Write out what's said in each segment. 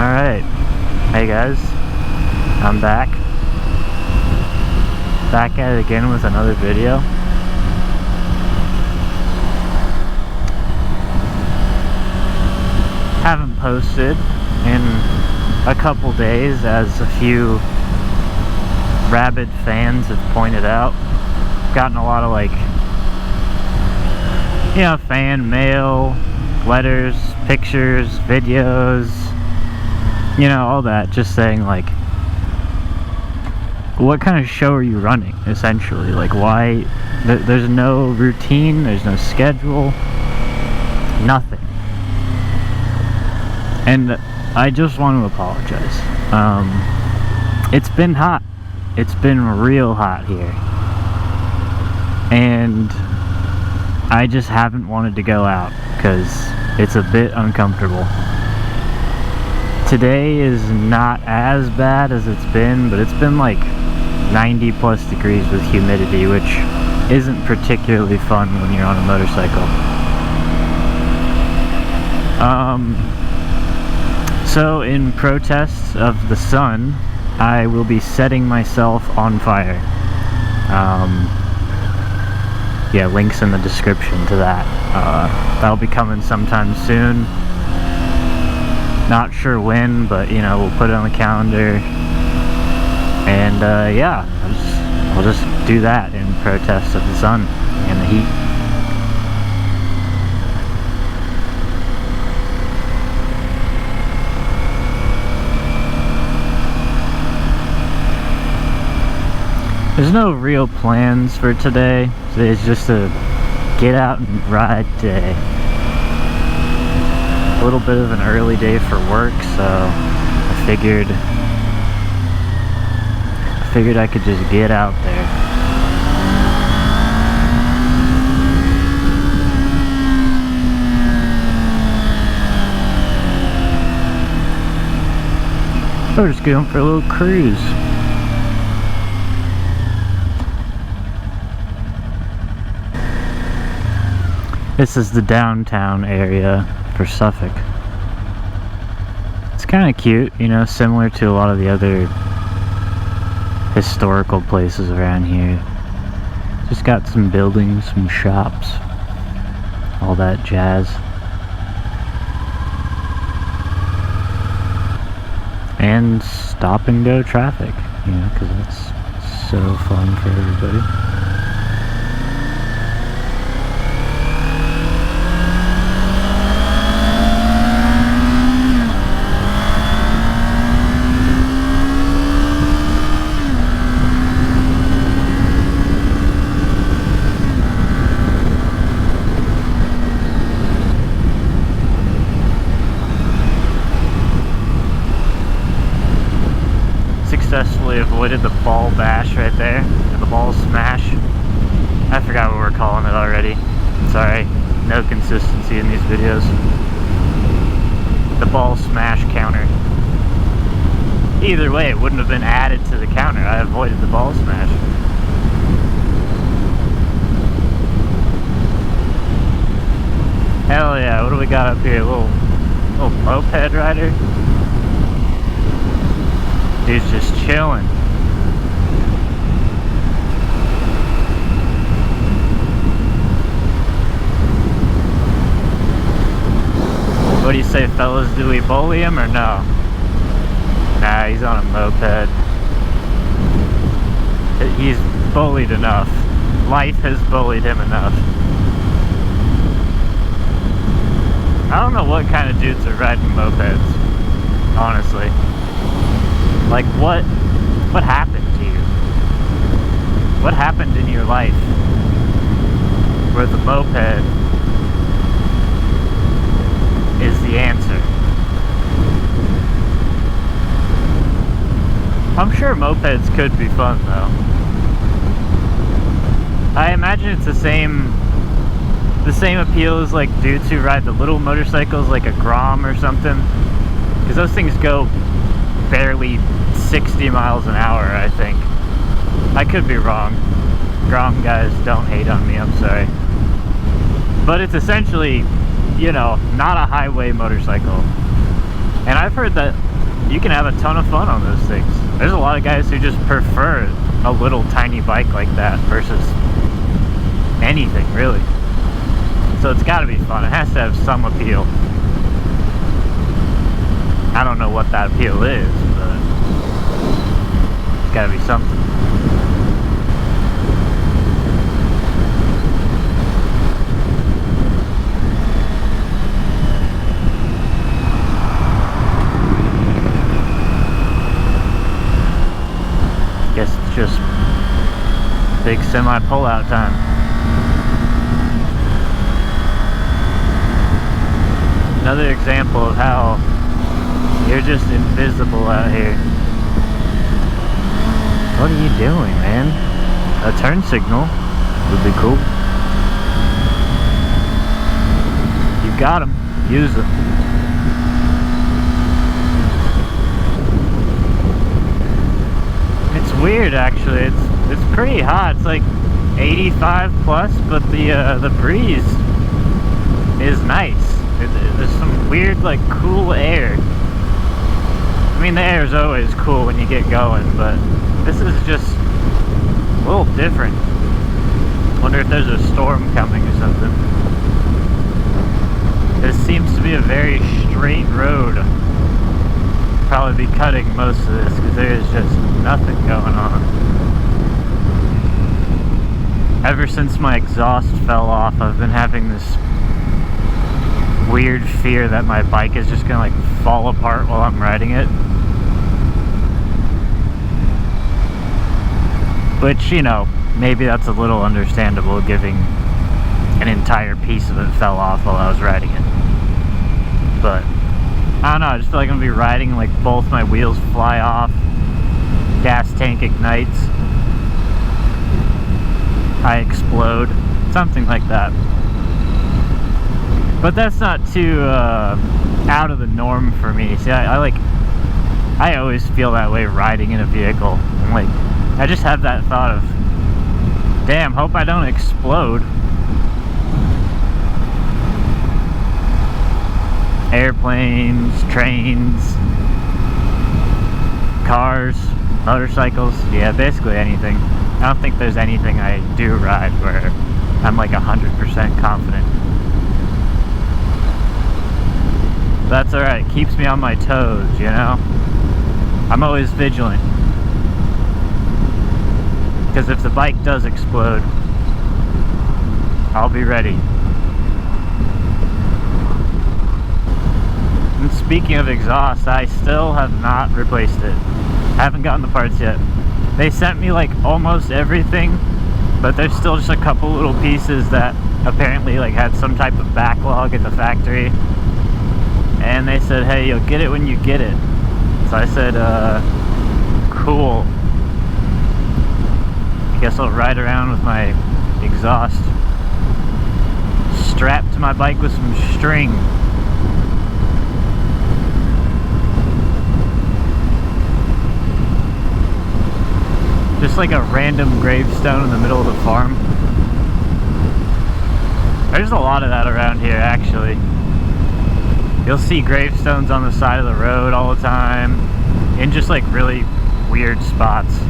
Alright, hey guys, I'm back at it again with another video. Haven't posted in a couple days, as a few rabid fans have pointed out. Gotten a lot of fan mail, letters, pictures, videos, all that, just saying what kind of show are you running, essentially? Why there's no routine, there's no schedule, nothing. And I just want to apologize. It's been hot. It's been real hot here, and I just haven't wanted to go out because it's a bit uncomfortable. Today is not as bad as it's been, but it's been 90 plus degrees with humidity, which isn't particularly fun when you're on a motorcycle. So in protest of the sun, I will be setting myself on fire. Yeah, links in the description to that. That'll be coming sometime soon. Not sure when, but we'll put it on the calendar. And yeah, I'll just do that in protest of the sun and the heat. There's no real plans for today. Today's just a get out and ride day. A little bit of an early day for work, so I figured I could just get out there. We're just going for a little cruise. This is the downtown area for Suffolk. It's kind of cute, similar to a lot of the other historical places around here. Just got some buildings, some shops, all that jazz. And stop and go traffic, because that's so fun for everybody. Successfully avoided the ball bash right there, or the ball smash. I forgot what we're calling it already. Sorry, no consistency in these videos. The ball smash counter. Either way, it wouldn't have been added to the counter. I avoided the ball smash. Hell yeah, what do we got up here? A little moped rider? Dude's just chilling. What do you say, fellas? Do we bully him or no? Nah, he's on a moped. He's bullied enough. Life has bullied him enough. I don't know what kind of dudes are riding mopeds, honestly. What happened to you? What happened in your life where the moped is the answer? I'm sure mopeds could be fun though. I imagine it's the same appeal as dudes who ride the little motorcycles, like a Grom or something, because those things go barely 60 miles an hour, I think. I could be wrong. Grom guys, don't hate on me, I'm sorry. But it's essentially, not a highway motorcycle. And I've heard that you can have a ton of fun on those things. There's a lot of guys who just prefer a little tiny bike like that versus anything, really. So it's got to be fun. It has to have some appeal. I don't know what that appeal is, but it's got to be something. Guess it's just big semi pull-out time. Another example of how you're just invisible out here. What are you doing, man? A turn signal would be cool. You got them. Use them. It's weird, actually. It's pretty hot. It's like 85 plus, but the breeze is nice. There's some weird, like, cool air. I mean, the air is always cool when you get going, but this is just a little different. Wonder if there's a storm coming or something. This seems to be a very straight road. Probably be cutting most of this because there is just nothing going on. Ever since my exhaust fell off, I've been having this weird fear that my bike is just gonna like fall apart while I'm riding it. Which, you know, maybe that's a little understandable given an entire piece of it fell off while I was riding it. But I don't know, I just feel like I'm gonna be riding and like both my wheels fly off, gas tank ignites, I explode, something like that. But that's not too out of the norm for me. See, I always feel that way riding in a vehicle. I'm like, I just have that thought of, damn, hope I don't explode. Airplanes, trains, cars, motorcycles, yeah, basically anything. I don't think there's anything I do ride where I'm like 100% confident. That's alright, it keeps me on my toes, you know? I'm always vigilant. Because if the bike does explode, I'll be ready. And speaking of exhaust, I still have not replaced it. I haven't gotten the parts yet. They sent me like almost everything, but there's still just a couple little pieces that apparently like had some type of backlog at the factory. And they said, hey, you'll get it when you get it. So I said, cool. I guess I'll ride around with my exhaust strapped to my bike with some string. Just like a random gravestone in the middle of the farm. There's a lot of that around here, actually. You'll see gravestones on the side of the road all the time, in just like really weird spots.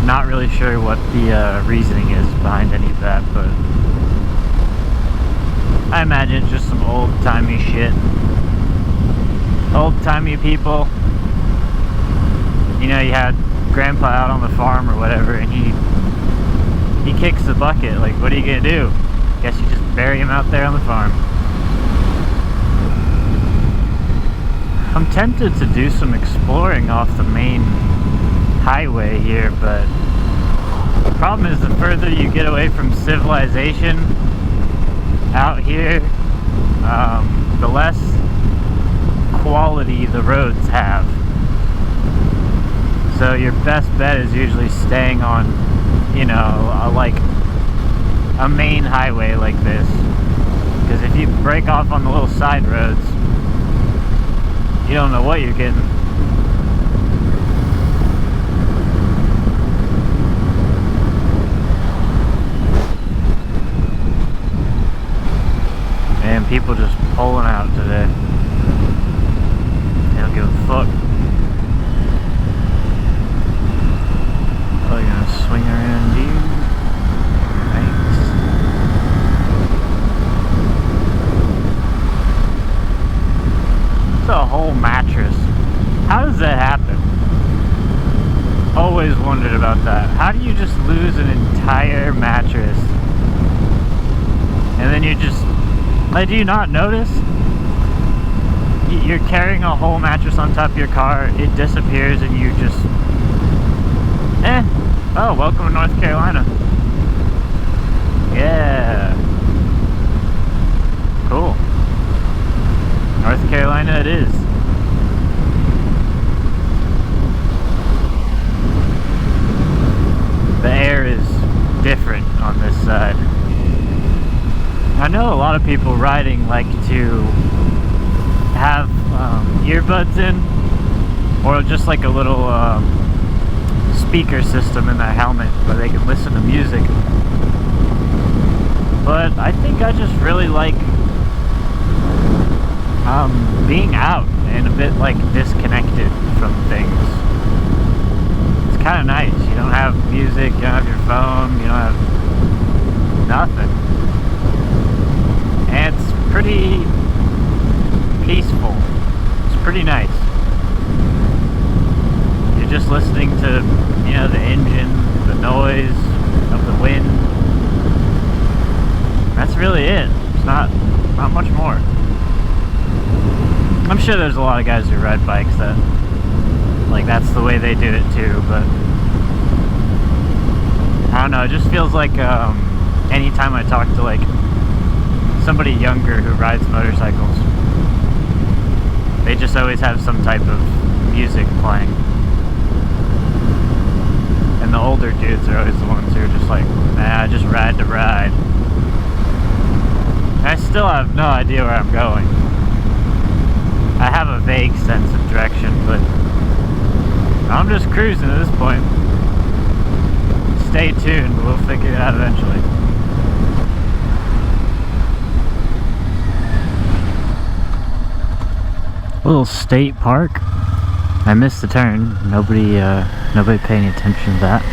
Not really sure what the reasoning is behind any of that, but I imagine it's just some old-timey shit. Old-timey people. You know, you had grandpa out on the farm or whatever, and he kicks the bucket. Like, what are you gonna do? Guess you just bury him out there on the farm. I'm tempted to do some exploring off the main highway here, but the problem is the further you get away from civilization out here, the less quality the roads have. So your best bet is usually staying on, you know, like a main highway like this, because if you break off on the little side roads, you don't know what you're getting. And people just pulling out today. don't give a fuck. Oh, you're gonna swing around, dude. Thanks. It's a whole mattress. How does that happen? Always wondered about that. How do you just lose an entire mattress? And then you just, like, do you not notice? You're carrying a whole mattress on top of your car, it disappears, and you just, oh, welcome to North Carolina. Yeah. Cool. North Carolina it is. The air is different on this side. I know a lot of people riding like to have earbuds in, or just like a little speaker system in their helmet where they can listen to music. But I think I just really like being out and a bit like disconnected from things. It's kind of nice. You don't have music, you don't have your phone, you don't have nothing. And it's pretty peaceful. It's pretty nice. You're just listening to, you know, the engine, the noise of the wind. That's really it. It's not much more. I'm sure there's a lot of guys who ride bikes that, like, that's the way they do it too, but I don't know, it just feels like anytime I talk to like somebody younger who rides motorcycles, they just always have some type of music playing. And the older dudes are always the ones who are just like, nah, just ride to ride. And I still have no idea where I'm going. I have a vague sense of direction, but I'm just cruising at this point. Stay tuned, we'll figure it out eventually. Little state park. I missed the turn. Nobody paying attention to that.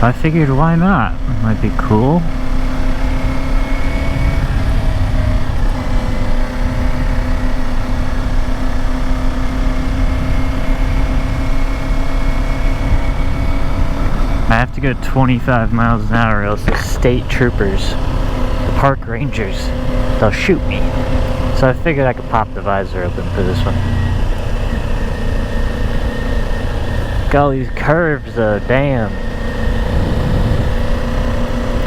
I figured, why not? It might be cool. I have to go 25 miles an hour, or else the state troopers, the park rangers, they'll shoot me. So I figured I could pop the visor open for this one. Got all these curves though, damn.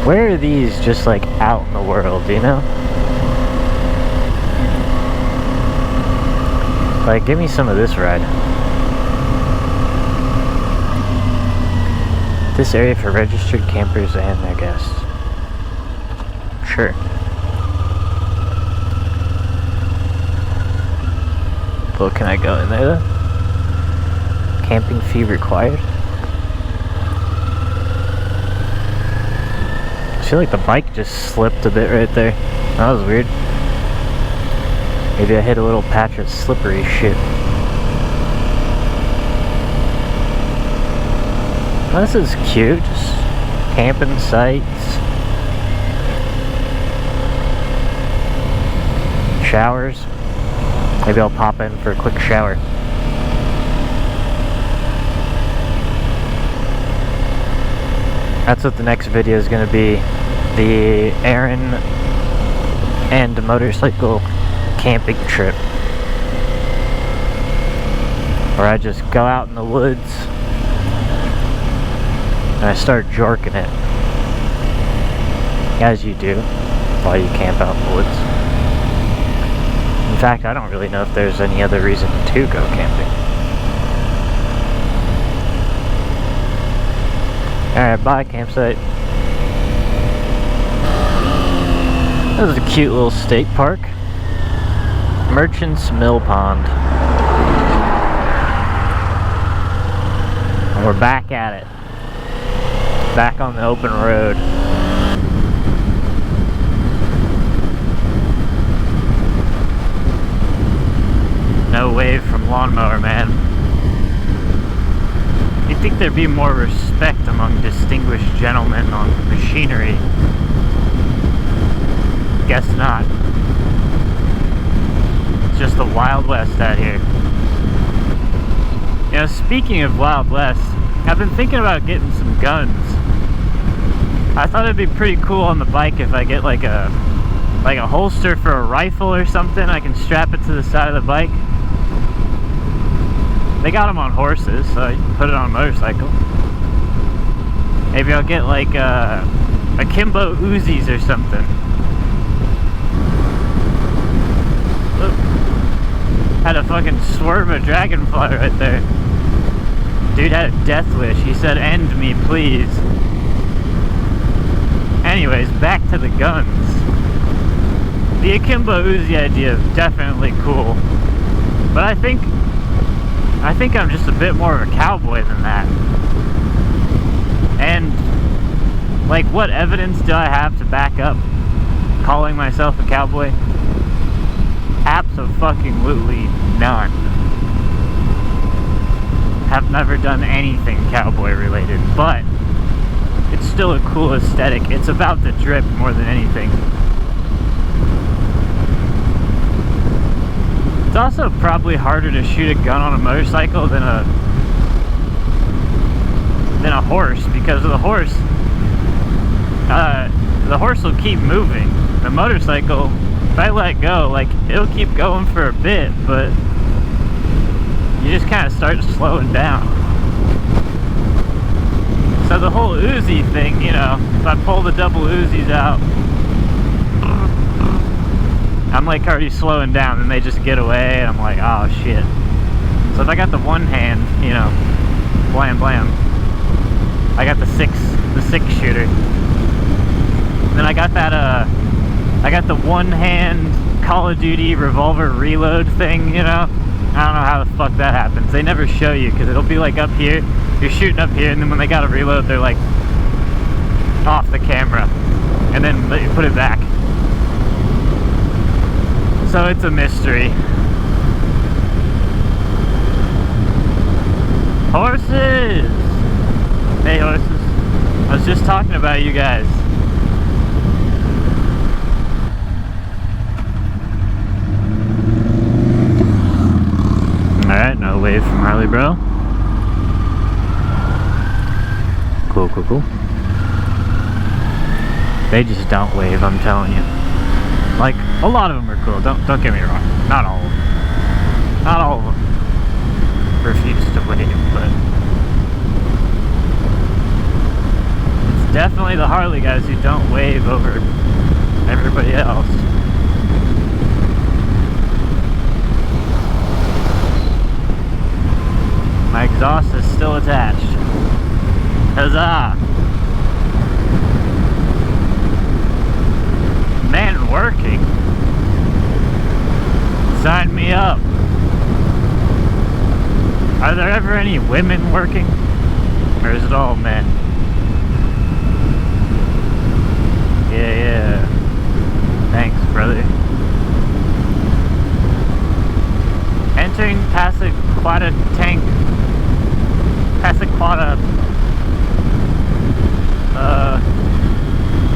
Where are these just like out in the world, you know? Like, give me some of this ride. This area for registered campers and their guests. Sure. Well, can I go in there though? Camping fee required? I feel like the bike just slipped a bit right there. That was weird. Maybe I hit a little patch of slippery shit. Oh, this is cute. Just camping sites. Showers. Maybe I'll pop in for a quick shower. That's what the next video is going to be. The Aaron and motorcycle camping trip. Where I just go out in the woods and I start jorking it. As you do while you camp out in the woods. In fact, I don't really know if there's any other reason to go camping. Alright, bye campsite. This is a cute little state park. Merchants Mill Pond. And we're back at it. Back on the open road. no wave from lawnmower man. You'd think there'd be more respect among distinguished gentlemen on machinery. Guess not. It's just the Wild West out here. You know, speaking of Wild West, I've been thinking about getting some guns. I thought it'd be pretty cool on the bike if I get like a holster for a rifle or something. I can strap it to the side of the bike. They got them on horses, so you can put it on a motorcycle. Maybe I'll get like akimbo Uzis or something. Look, had to fucking swerve a dragonfly right there. Dude had a death wish. He said, "End me, please." Anyways, back to the guns. The akimbo Uzi idea is definitely cool, but I think I'm just a bit more of a cowboy than that. And like, what evidence do I have to back up calling myself a cowboy? Abso-fucking-lutely none. Have never done anything cowboy related, but it's still a cool aesthetic. It's about the drip more than anything. It's also probably harder to shoot a gun on a motorcycle than a horse, because of the horse will keep moving. The motorcycle, if I let go, like, it'll keep going for a bit, but you just kind of start slowing down. So the whole Uzi thing, you know, if I pull the double Uzis out, I'm like already slowing down, and they just get away, and I'm like, oh shit. So if I got the one hand, you know, blam blam, I got the six shooter. And then I got that I got the one hand Call of Duty revolver reload thing, you know. I don't know how the fuck that happens. They never show you, because it'll be like up here, you're shooting up here, and then when they gotta reload, they're like off the camera, and then let you put it back. So it's a mystery. Horses! Hey horses. I was just talking about you guys. Alright, no wave from Harley Bro. Cool, cool, cool. They just don't wave, I'm telling you. Like, a lot of them are cool, don't get me wrong. Not all of them. Not all of them refuse to wave, but it's definitely the Harley guys who don't wave over everybody else. My exhaust is still attached. Huzzah! Man working? Sign me up. Are there ever any women working? Or is it all men? Yeah. Thanks, brother. Entering Passaquoddy tank. Passaquoddy.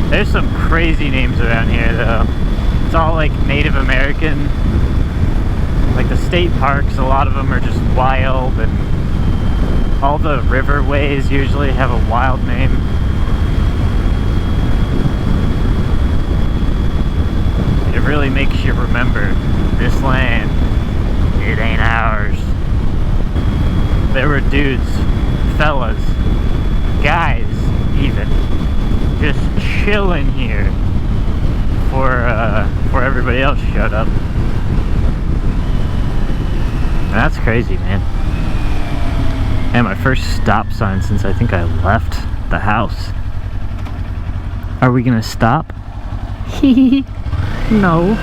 There's some crazy names around here, though. It's all like Native American. Like the state parks, a lot of them are just wild, and all the riverways usually have a wild name. It really makes you remember this land. It ain't ours. There were dudes, fellas, guys even, just chilling here before everybody else showed up. And that's crazy, man. And my first stop sign since I think I left the house. Are we gonna stop? No.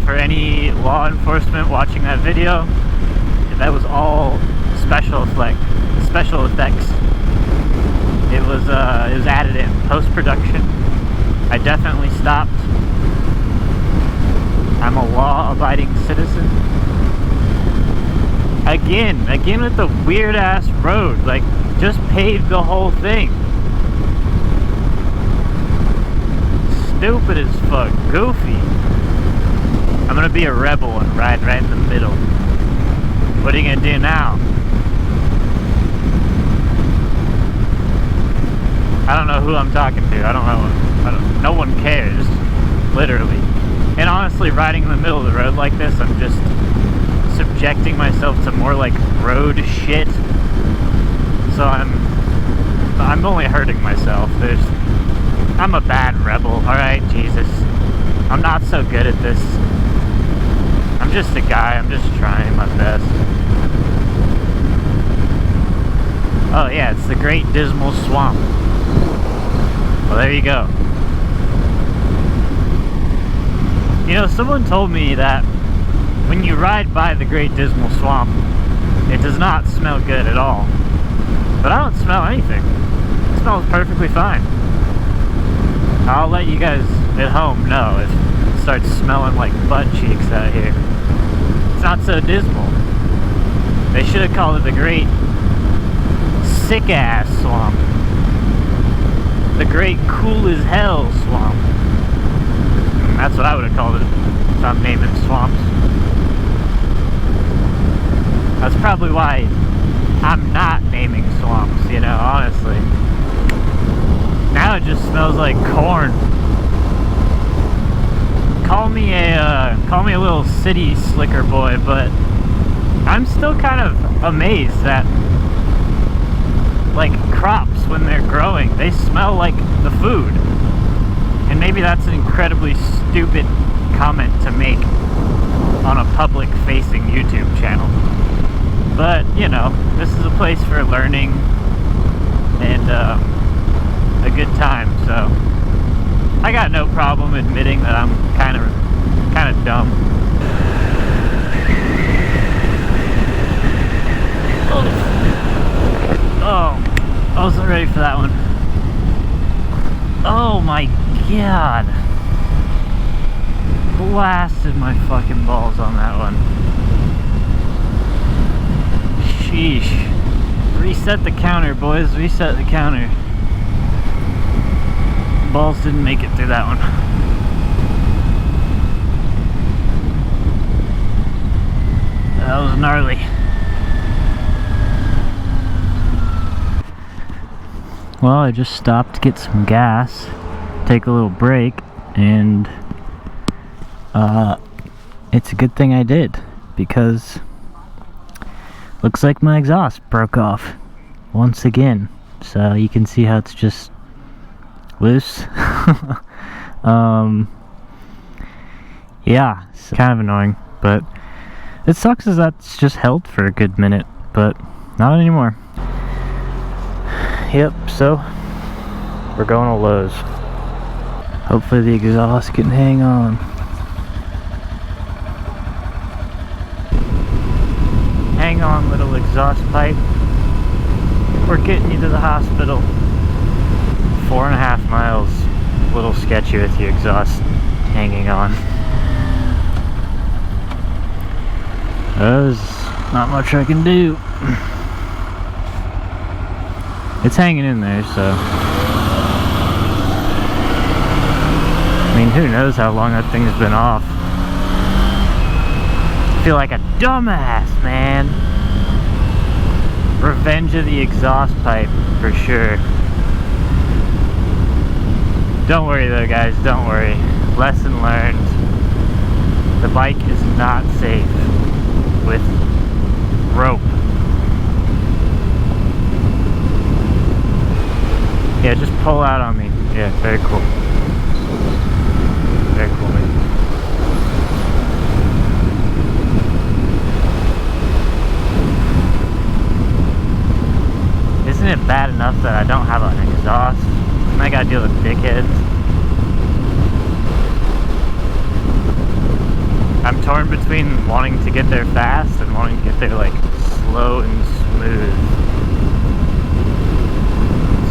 For any law enforcement watching that video, that was all special effects. It was added in post-production. I definitely stopped. I'm a law-abiding citizen. Again with the weird-ass road. Like, just paved the whole thing. Stupid as fuck. Goofy. I'm gonna be a rebel and ride right in the middle. What are you gonna do now? I don't know who I'm talking to. I don't know. No one cares. Literally. And honestly, riding in the middle of the road like this, I'm just subjecting myself to more like road shit. So I'm only hurting myself. I'm a bad rebel, alright, Jesus. I'm not so good at this. I'm just a guy, I'm just trying my best. Oh yeah, it's the Great Dismal Swamp. Well, there you go. You know, someone told me that when you ride by the Great Dismal Swamp, it does not smell good at all. But I don't smell anything. It smells perfectly fine. I'll let you guys at home know if it starts smelling like butt cheeks out here. It's not so dismal. They should have called it the Great Sick-Ass Swamp. The Great Cool as Hell Swamp. That's what I would have called it if I'm naming swamps. That's probably why I'm not naming swamps, you know, honestly. Now it just smells like corn. Call me a little city slicker boy, but I'm still kind of amazed that, like, crops, when they're growing, they smell like the food. And maybe that's an incredibly stupid comment to make on a public-facing YouTube channel. But, you know, this is a place for learning and a good time, so I got no problem admitting that I'm kind of dumb. Oh, I wasn't ready for that one. Oh my god. Blasted my fucking balls on that one. Sheesh. Reset the counter, boys. Reset the counter. Balls didn't make it through that one. That was gnarly. Well, I just stopped to get some gas, take a little break, and it's a good thing I did, because looks like my exhaust broke off once again. So you can see how it's just loose. Yeah, it's kind of annoying, but it sucks as that's just held for a good minute, but not anymore. Yep, so we're going to Lowe's. Hopefully the exhaust can hang on. Hang on, little exhaust pipe. We're getting you to the hospital. 4.5 miles. A little sketchy with the exhaust hanging on. There's not much I can do. It's hanging in there, so I mean, who knows how long that thing's been off. I feel like a dumbass, man. Revenge of the exhaust pipe, for sure. Don't worry though, guys, don't worry. Lesson learned. The bike is not safe with rope. Yeah, just pull out on me. Yeah, very cool. Very cool, man. Isn't it bad enough that I don't have an exhaust? And I gotta deal with dickheads. I'm torn between wanting to get there fast and wanting to get there, like, slow and smooth.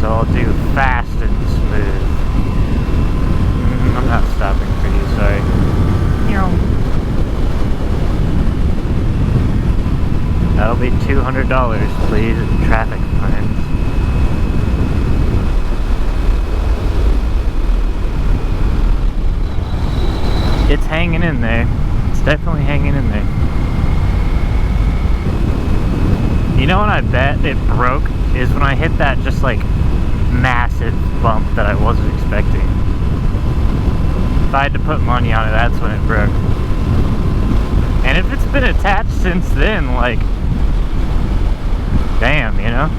So I'll do fast and smooth. $5 please in traffic fines. It's hanging in there. It's definitely hanging in there. You know when I bet it broke is when I hit that just like massive bump that I wasn't expecting. If I had to put money on it, that's when it broke. And if it's been attached since then, like, damn, you know?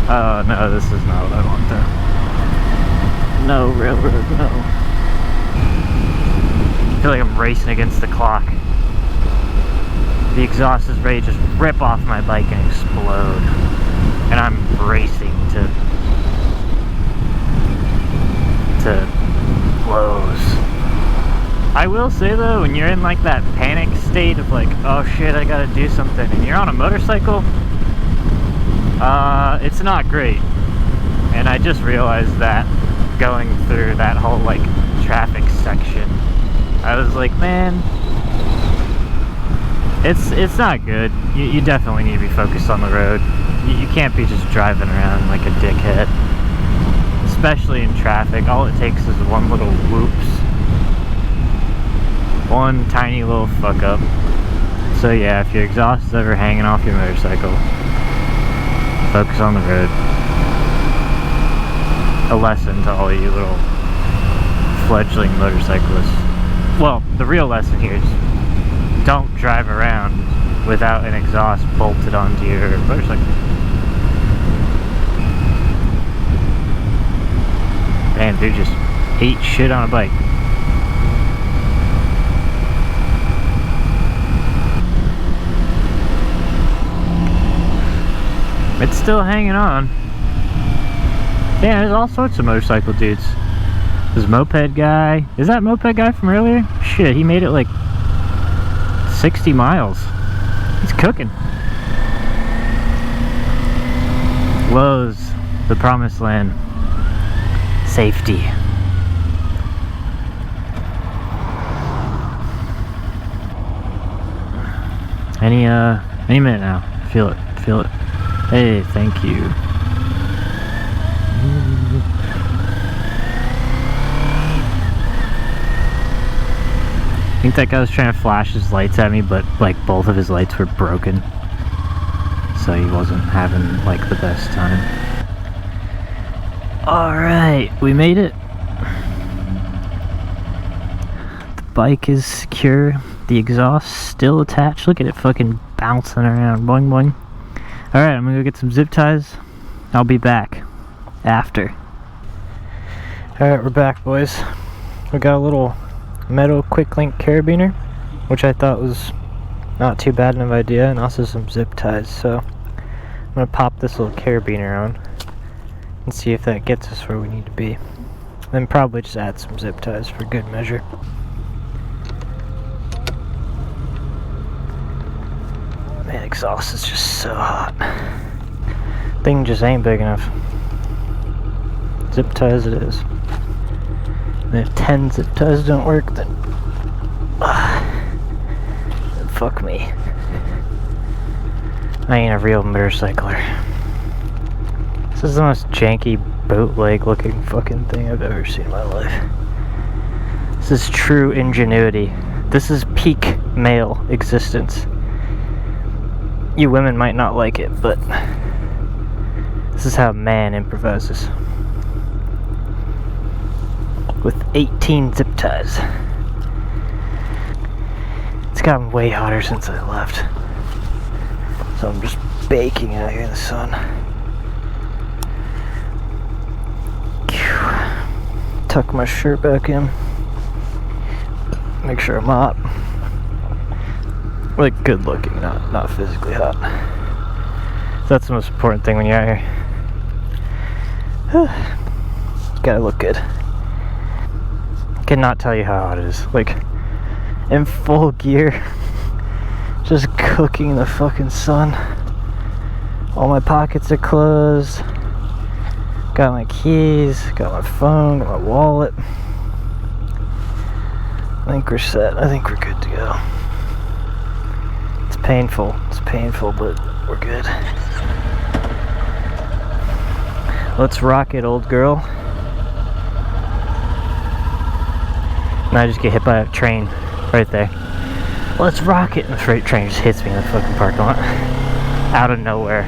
Oh no, this is not what I want though. No, railroad, no. I feel like I'm racing against the clock. The exhaust is ready to just rip off my bike and explode. And I'm racing to blows. I will say though, when you're in like that panic state of like, oh shit, I gotta do something, and you're on a motorcycle, it's not great. And I just realized that going through that whole like traffic section. I was like, man, it's not good. You definitely need to be focused on the road. You can't be just driving around like a dickhead. Especially in traffic. All it takes is one little whoops. One tiny little fuck up. So yeah, if your exhaust is ever hanging off your motorcycle, focus on the road. A lesson to all you little fledgling motorcyclists. Well, the real lesson here is don't drive around without an exhaust bolted onto your motorcycle. Man, dude just ate shit on a bike. It's still hanging on. Yeah, there's all sorts of motorcycle dudes. There's moped guy. Is that moped guy from earlier? Shit, he made it like 60 miles. He's cooking. Lowe's, the promised land. Safety. Any minute now. Feel it, feel it. Hey, thank you. I think that guy was trying to flash his lights at me, but like both of his lights were broken, so he wasn't having like the best time. Alright, we made it. The bike is secure. The exhaust still attached. Look at it fucking bouncing around. Boing boing. Alright, I'm gonna go get some zip ties. I'll be back after. Alright, we're back, boys. We got a little metal quick link carabiner, which I thought was not too bad of an idea, and also some zip ties. So I'm gonna pop this little carabiner on and see if that gets us where we need to be. Then probably just add some zip ties for good measure. Man, exhaust is just so hot. Thing just ain't big enough. Zip ties it is. And if 10 zip ties don't work, then fuck me. I ain't a real motorcycler. This is the most janky bootleg looking fucking thing I've ever seen in my life. This is true ingenuity. This is peak male existence. You women might not like it, but this is how a man improvises. With 18 zip ties. It's gotten way hotter since I left. So I'm just baking out here in the sun. Tuck my shirt back in. Make sure I'm hot. Like good looking, not physically hot. That's the most important thing when you're out here. Gotta look good. Cannot tell you how hot it is. Like, in full gear, just cooking in the fucking sun. All my pockets are closed. Got my keys, got my phone, got my wallet. I think we're set. I think we're good to go. It's painful, but We're good. Let's rock it, old girl. And I just get hit by a train right there. Let's rock it, and the freight train just hits me in the fucking parking lot. Out of nowhere.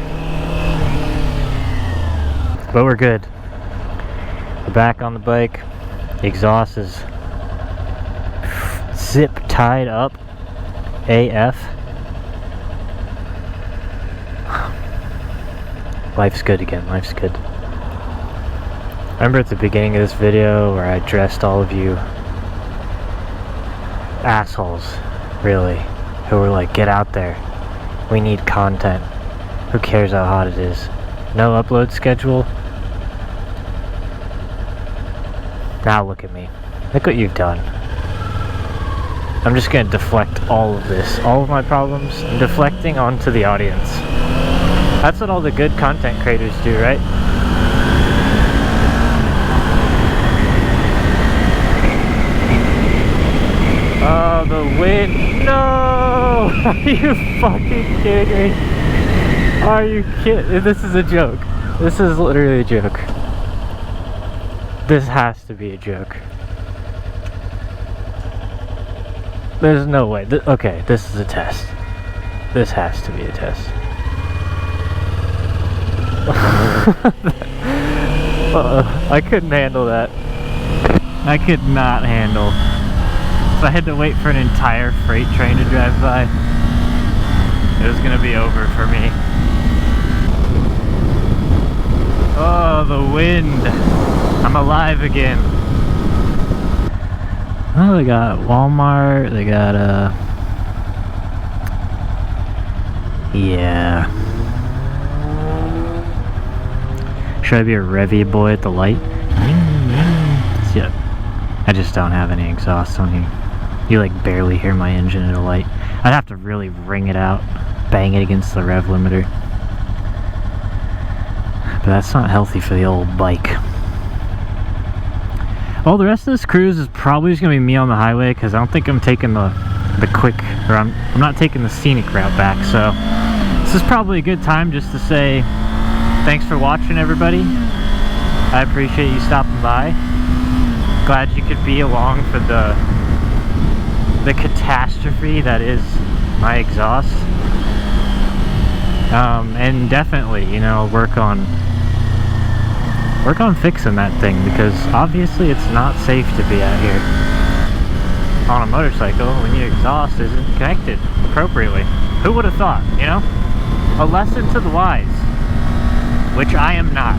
But we're good. We're back on the bike. The exhaust is zip tied up AF. Life's good again, life's good. Remember at the beginning of this video where I addressed all of you assholes, really, who were like, get out there, we need content, who cares how hot it is, no upload schedule? Now look at me, look what you've done. I'm just gonna deflect all of this, all of my problems, I'm deflecting onto the audience. That's what all the good content creators do, right? Oh, the wind. No! Are you fucking kidding me? Are you kidding? This is a joke. This is literally a joke. This has to be a joke. There's no way. Okay, this is a test. This has to be a test. I couldn't handle that. I could not handle. If I had to wait for an entire freight train to drive by, it was gonna be over for me. Oh, the wind. I'm alive again. Oh, they got Walmart, they got yeah. Should I be a revy boy at the light? Yeah. I just don't have any exhaust on here. You like barely hear my engine at a light. I'd have to really ring it out, bang it against the rev limiter. But that's not healthy for the old bike. Well, the rest of this cruise is probably just gonna be me on the highway because I don't think I'm taking the quick, or I'm not taking the scenic route back. So this is probably a good time just to say thanks for watching, everybody. I appreciate you stopping by. Glad you could be along for the catastrophe that is my exhaust. And definitely, you know, work on fixing that thing, because obviously it's not safe to be out here on a motorcycle when your exhaust isn't connected appropriately. Who would have thought, you know? A lesson to the wise, which I am not.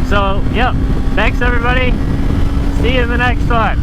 So, yep, thanks everybody. See you in the next one.